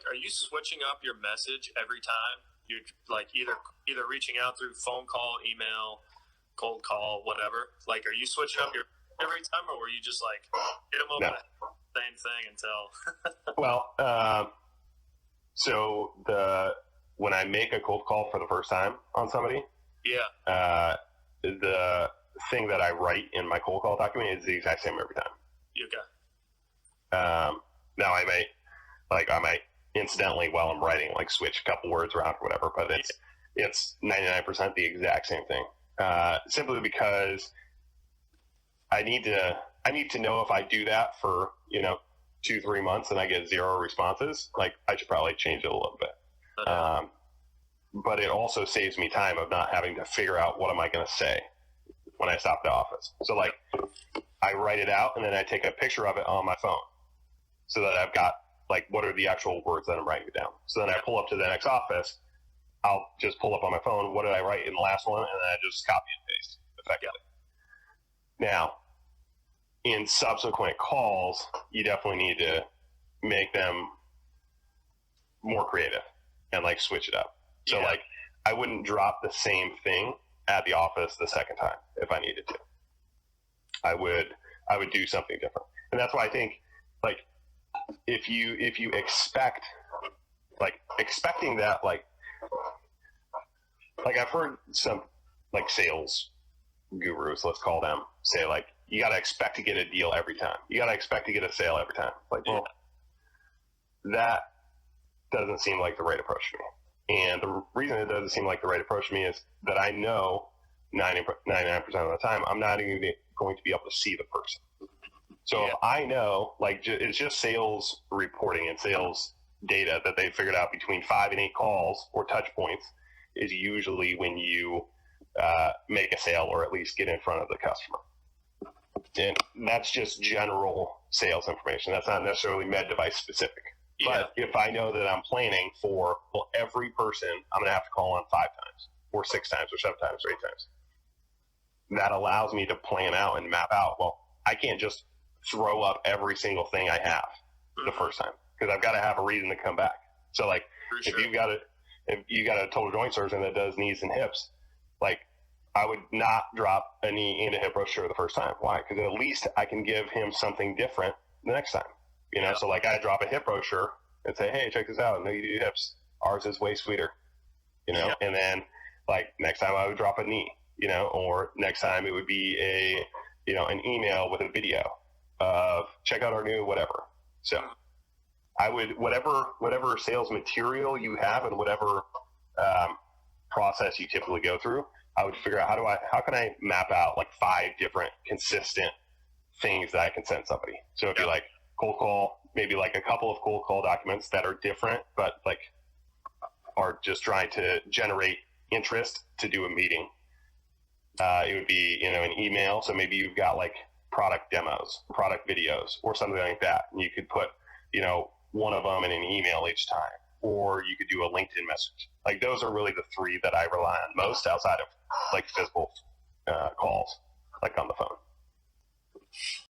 are you switching up your message every time? You're like either reaching out through phone call, email, cold call, whatever. Like, are you switching up your every time, or were you just like hit them up with the same thing until? Well, so when I make a cold call for the first time on somebody, the thing that I write in my cold call document is the exact same every time. Okay. Now I might incidentally, while I'm writing, like switch a couple words around or whatever, but it's 99% the exact same thing. Simply because I need to know if I do that for 2-3 months and I get 0 responses, like I should probably change it a little bit. But it also saves me time of not having to figure out what am I going to say when I stop at the office. So like I write it out and then I take a picture of it on my phone so that I've got like what are the actual words that I'm writing down. So then I pull up to the next office. I'll just pull up on my phone. What did I write in the last one? And then I just copy and paste effectively. Now, in subsequent calls, you definitely need to make them more creative and like switch it up. So like I wouldn't drop the same thing at the office the second time if I needed to. I would do something different. And that's why I think like if you expecting that like I've heard some like sales gurus, let's call them, say like you got to expect to get a deal every time. You got to expect to get a sale every time. Like, well, that doesn't seem like the right approach to me. And the reason it doesn't seem like the right approach to me is that I know 99% of the time I'm not even going to be able to see the person. So if I know, like, it's just sales reporting and sales data that they figured out between 5 and 8 calls or touch points is usually when you make a sale or at least get in front of the customer. And that's just general sales information. That's not necessarily med device specific. But if I know that I'm planning for every person, I'm going to have to call on 5 times or 6 times or 7 times or 8 times. That allows me to plan out and map out. Well, I can't just throw up every single thing I have the first time because I've got to have a reason to come back. So like if you got a total joint surgeon that does knees and hips, like I would not drop a knee and a hip brochure the first time. Why? Because at least I can give him something different the next time. So like I drop a hip brochure and say, hey, check this out. I know you do hips. Ours is way sweeter, and then like next time I would drop a knee, or next time it would be an email with a video of check out our new whatever. So I would, whatever sales material you have and whatever process you typically go through, I would figure out how can I map out like 5 different consistent things that I can send somebody. So it'd be like cold call, maybe like a couple of cold call documents that are different, but like are just trying to generate interest to do a meeting. It would be, an email. So maybe you've got like product demos, product videos or something like that. And you could put, one of them in an email each time, or you could do a LinkedIn message. Like those are really the 3 that I rely on most outside of like physical calls, like on the phone.